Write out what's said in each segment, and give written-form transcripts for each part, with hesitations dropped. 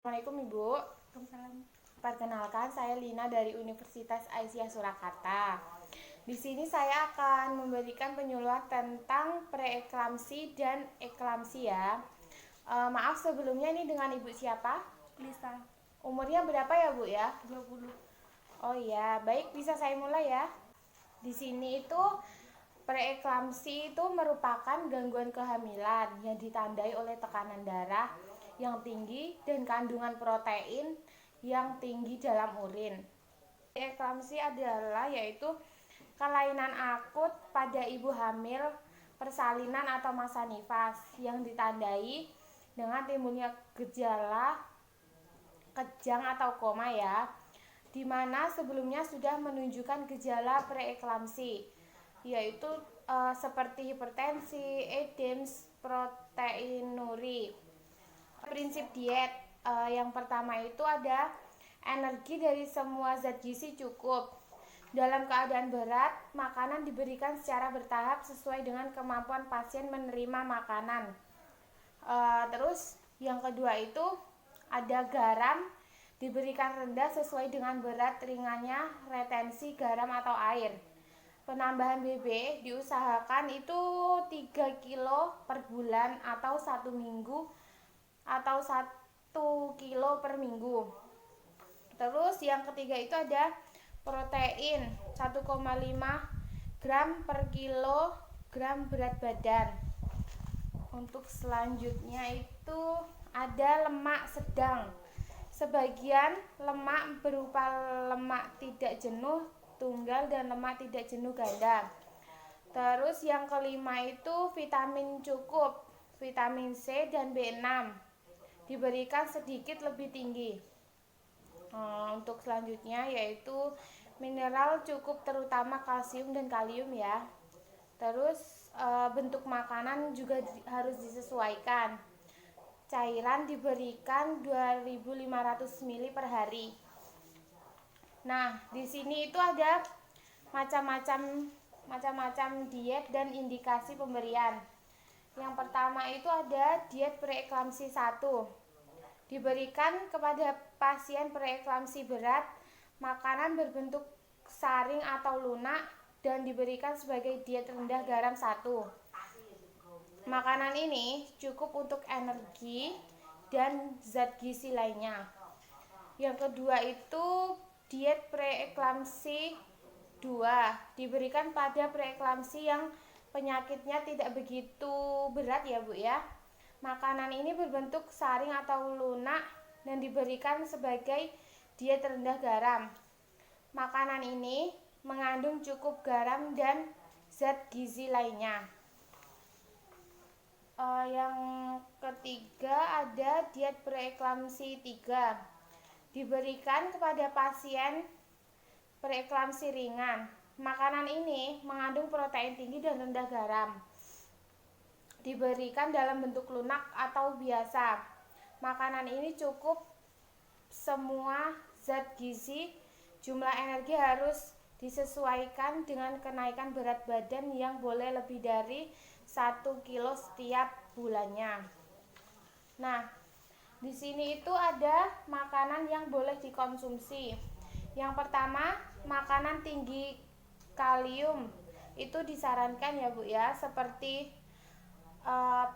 Assalamualaikum Ibu. Waalaikumsalam. Perkenalkan, saya Lina dari Universitas Aisyah Surakarta. Di sini saya akan memberikan penyuluhan tentang preeklamsi dan eklamsi ya. Maaf sebelumnya, ini dengan Ibu siapa? Lisa. Umurnya berapa ya Bu ya? 20. Oh iya, baik, bisa saya mulai ya. Di sini itu preeklamsi itu merupakan gangguan kehamilan yang ditandai oleh tekanan darah yang tinggi dan kandungan protein yang tinggi dalam urin. Preeklamsi adalah yaitu kelainan akut pada ibu hamil persalinan atau masa nifas yang ditandai dengan timbulnya gejala kejang atau koma ya, di mana sebelumnya sudah menunjukkan gejala preeklamsi, yaitu seperti hipertensi, edema, proteinuri. Prinsip diet yang pertama itu ada energi dari semua zat gizi cukup. Dalam keadaan berat, makanan diberikan secara bertahap sesuai dengan kemampuan pasien menerima makanan. Terus yang kedua itu ada garam diberikan rendah sesuai dengan berat ringannya retensi garam atau air. Penambahan BB diusahakan itu 3 kilo per bulan atau 1 minggu atau 1 kilo per minggu. Terus yang ketiga itu ada protein 1,5 gram per kilogram berat badan. Untuk selanjutnya itu ada lemak sedang. Sebagian lemak berupa lemak tidak jenuh tunggal dan lemak tidak jenuh ganda. Terus yang kelima itu vitamin cukup, vitamin C dan B6 diberikan sedikit lebih tinggi. Untuk selanjutnya yaitu mineral cukup, terutama kalsium dan kalium ya. Terus bentuk makanan juga harus disesuaikan. Cairan diberikan 2.500 ml per hari. Nah, di sini itu ada macam-macam diet dan indikasi pemberian. Yang pertama itu ada diet preeklamsi 1. Diberikan kepada pasien preeklamsi berat makanan berbentuk saring atau lunak dan diberikan sebagai diet rendah garam 1. Makanan ini cukup untuk energi dan zat gizi lainnya. Yang kedua itu diet preeklamsi 2. Diberikan pada preeklamsi yang penyakitnya tidak begitu berat ya Bu ya. Makanan ini berbentuk saring atau lunak dan diberikan sebagai diet rendah garam. Makanan ini mengandung cukup garam dan zat gizi lainnya. Yang ketiga ada diet preeklamsi 3. Diberikan kepada pasien preeklamsi ringan. Makanan ini mengandung protein tinggi dan rendah garam. Diberikan dalam bentuk lunak atau biasa. Makanan ini cukup semua zat gizi. Jumlah energi harus disesuaikan dengan kenaikan berat badan yang boleh lebih dari 1 kilo setiap bulannya. Nah, di sini itu ada makanan yang boleh dikonsumsi. Yang pertama, makanan tinggi kalium. Itu disarankan ya Bu ya, seperti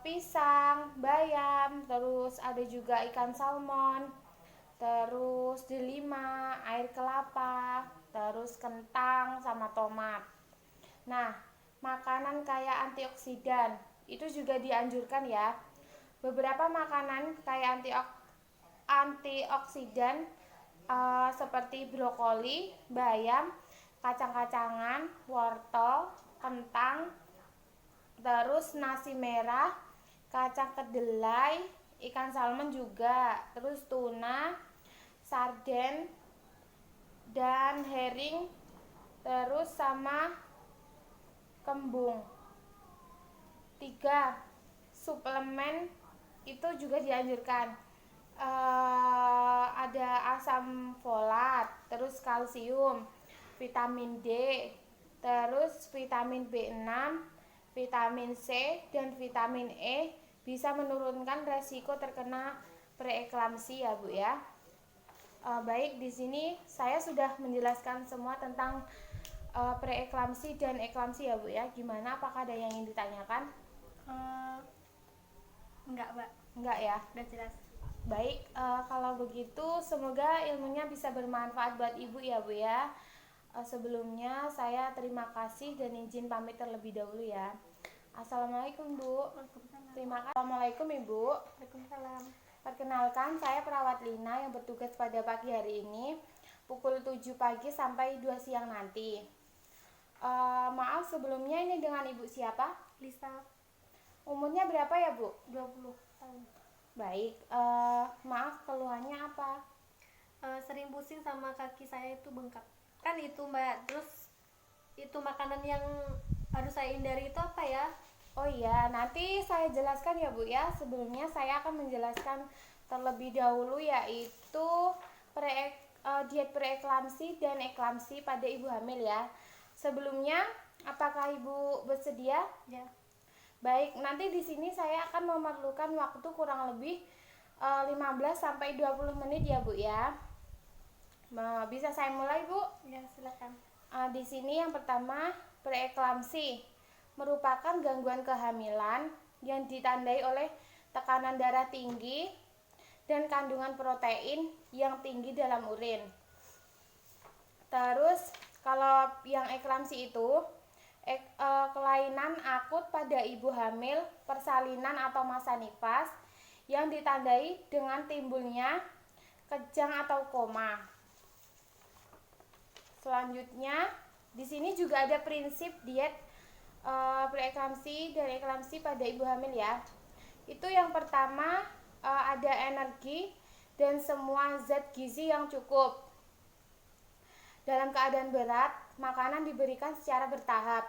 pisang, bayam, terus ada juga ikan salmon, terus delima, air kelapa, terus kentang sama tomat. Nah, makanan kaya antioksidan itu juga dianjurkan ya. Beberapa makanan kaya antioksidan seperti brokoli, bayam, kacang-kacangan, wortel, kentang, terus nasi merah, kacang kedelai, ikan salmon juga, terus tuna, sarden, dan herring, terus sama kembung. 3. Suplemen itu juga dianjurkan. Ada asam folat, terus kalsium, vitamin D, terus vitamin B6, vitamin C, dan vitamin E bisa menurunkan resiko terkena preeklamsi ya Bu ya. Baik, di sini saya sudah menjelaskan semua tentang preeklamsi dan eklamsi ya Bu ya. Gimana, apakah ada yang ingin ditanyakan? Enggak, Mbak. Enggak ya? Udah jelas. Baik, kalau begitu semoga ilmunya bisa bermanfaat buat Ibu ya Bu ya. Sebelumnya saya terima kasih dan izin pamit terlebih dahulu ya. Assalamualaikum Bu. Waalaikumsalam. Terima kasih. Assalamualaikum Ibu. Waalaikumsalam. Perkenalkan, saya perawat Lina yang bertugas pada pagi hari ini pukul 7 pagi sampai 2 siang nanti. Maaf sebelumnya, ini dengan Ibu siapa? Lisa, Umurnya berapa ya Bu? 20 tahun. Baik, maaf keluhannya apa? Sering pusing sama kaki saya itu bengkak. Kan itu, Mbak. Terus itu makanan yang harus saya hindari itu apa ya? Oh iya, nanti saya jelaskan ya Bu ya. Sebelumnya saya akan menjelaskan terlebih dahulu yaitu diet preeklamsi dan eklamsi pada ibu hamil ya. Sebelumnya, apakah Ibu bersedia? Ya. Baik, nanti di sini saya akan memerlukan waktu kurang lebih 15 sampai 20 menit ya Bu ya. Bisa saya mulai Bu? Ya, silakan. Di sini yang pertama, preeklamsi merupakan gangguan kehamilan yang ditandai oleh tekanan darah tinggi dan kandungan protein yang tinggi dalam urin. Terus kalau yang eklamsi itu kelainan akut pada ibu hamil, persalinan atau masa nifas yang ditandai dengan timbulnya kejang atau koma. Selanjutnya, di sini juga ada prinsip diet preeklamsi dan eklamsi pada ibu hamil ya. Itu yang pertama, ada energi dan semua zat gizi yang cukup. Dalam keadaan berat, makanan diberikan secara bertahap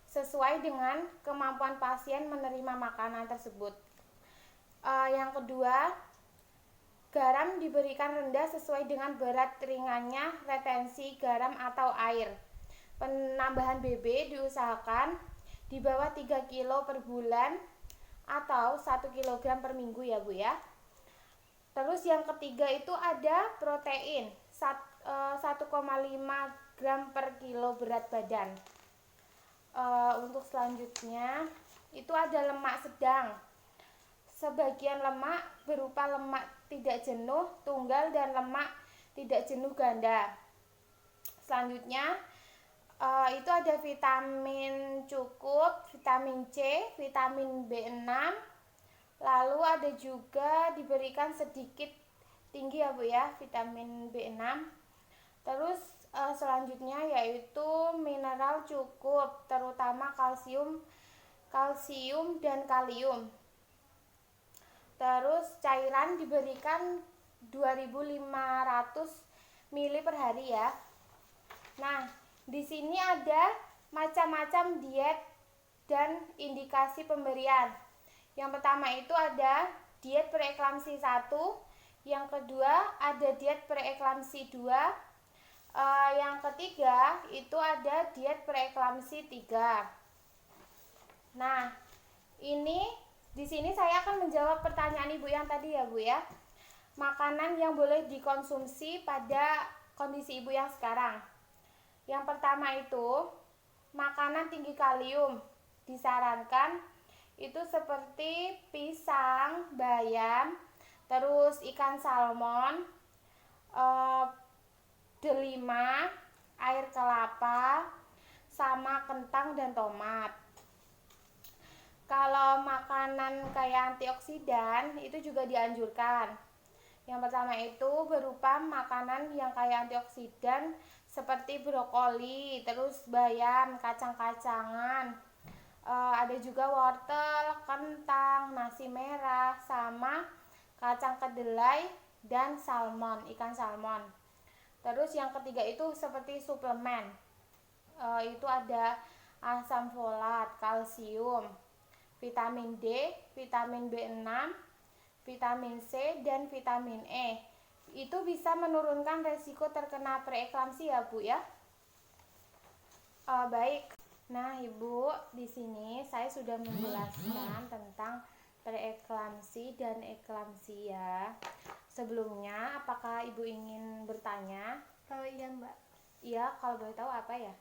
sesuai dengan kemampuan pasien menerima makanan tersebut. Yang kedua, garam diberikan rendah sesuai dengan berat ringannya retensi garam atau air. Penambahan BB diusahakan di bawah 3 kilo per bulan atau 1 kg per minggu ya Bu ya. Terus yang ketiga itu ada protein 1,5 gram per kilo berat badan. Untuk selanjutnya itu ada lemak sedang. Sebagian lemak berupa lemak tidak jenuh tunggal dan lemak tidak jenuh ganda. Selanjutnya itu ada vitamin cukup, vitamin C, vitamin B6, lalu ada juga diberikan sedikit tinggi ya Bu ya, vitamin B6. Terus selanjutnya yaitu mineral cukup, terutama kalsium dan kalium. Terus cairan diberikan 2500 ml per hari ya. Nah, di sini ada macam-macam diet dan indikasi pemberian. Yang pertama itu ada diet preeklamsi 1, yang kedua ada diet preeklamsi 2, yang ketiga itu ada diet preeklamsi 3. Nah, ini di sini saya akan menjawab pertanyaan Ibu yang tadi ya Bu ya. Makanan yang boleh dikonsumsi pada kondisi Ibu yang sekarang. Yang pertama itu makanan tinggi kalium disarankan itu seperti pisang, bayam, terus ikan salmon, delima, air kelapa, sama kentang dan tomat. Kalau makanan kayak antioksidan itu juga dianjurkan. Yang pertama itu berupa makanan yang kayak antioksidan seperti brokoli, terus bayam, kacang-kacangan, ada juga wortel, kentang, nasi merah, sama kacang kedelai dan salmon, ikan salmon. Terus yang ketiga itu seperti suplemen, itu ada asam folat, kalsium, vitamin D, vitamin B6, vitamin C, dan vitamin E. Itu bisa menurunkan resiko terkena preeklamsi ya Bu ya. Baik. Nah Ibu, di sini saya sudah menjelaskan tentang preeklamsi dan eklamsia. Sebelumnya, apakah Ibu ingin bertanya? Iya Mbak. Iya, kalau boleh tahu apa ya?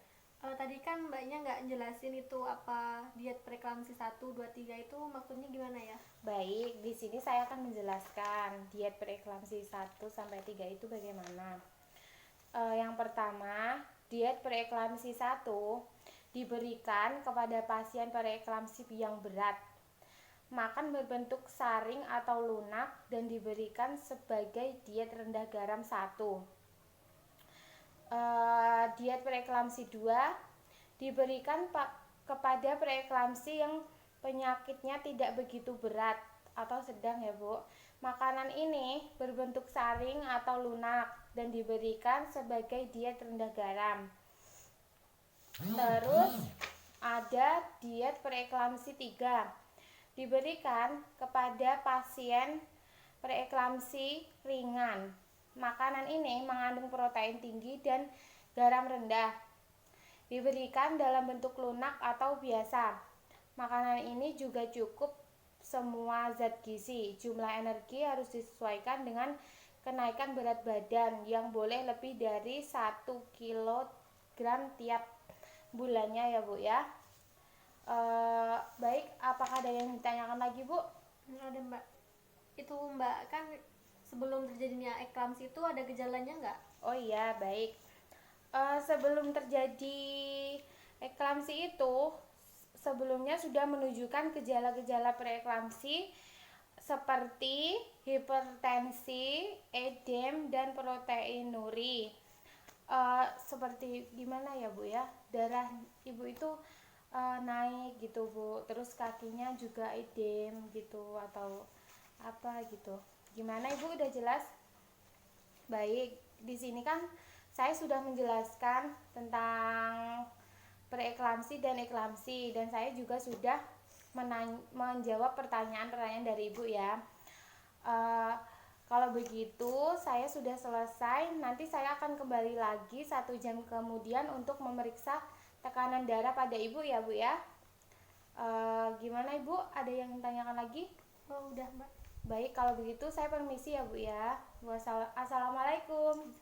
Tadi kan Mbaknya nggak jelasin itu apa diet preeklamsi 1, 2, 3 itu maksudnya gimana ya? Baik, di sini saya akan menjelaskan diet preeklamsi 1 sampai 3 itu bagaimana. Yang pertama, diet preeklamsi 1 diberikan kepada pasien preeklamsi yang berat. Makan berbentuk saring atau lunak dan diberikan sebagai diet rendah garam 1. Diet preeklamsi 2 diberikan kepada preeklamsi yang penyakitnya tidak begitu berat atau sedang ya Bu. Makanan ini berbentuk saring atau lunak dan diberikan sebagai diet rendah garam. Terus ada diet preeklamsi 3 diberikan kepada pasien preeklamsi ringan. Makanan ini mengandung protein tinggi dan garam rendah. Diberikan dalam bentuk lunak atau biasa. Makanan ini juga cukup semua zat gizi. Jumlah energi harus disesuaikan dengan kenaikan berat badan yang boleh lebih dari 1 kilogram tiap bulannya ya Bu ya. Baik, apakah ada yang ditanyakan lagi Bu? Ada Mbak. Itu Mbak kan sebelum terjadinya eklamsi itu ada gejalanya nggak? Oh iya, baik. Sebelum terjadi eklamsi itu, sebelumnya sudah menunjukkan gejala-gejala preeklamsi seperti hipertensi, edem, dan proteinuri. Seperti gimana ya Bu ya? Darah Ibu itu naik gitu Bu, terus kakinya juga edem gitu atau apa gitu. Gimana Ibu, udah jelas? Baik, di sini kan saya sudah menjelaskan tentang preeklamsi dan eklamsi, dan saya juga sudah menjawab pertanyaan-pertanyaan dari Ibu ya. Kalau begitu saya sudah selesai. Nanti saya akan kembali lagi 1 jam kemudian untuk memeriksa tekanan darah pada Ibu ya Bu ya. Gimana Ibu, ada yang tanyakan lagi? Oh udah Mbak. Baik, kalau begitu saya permisi ya Bu ya. Assalamualaikum.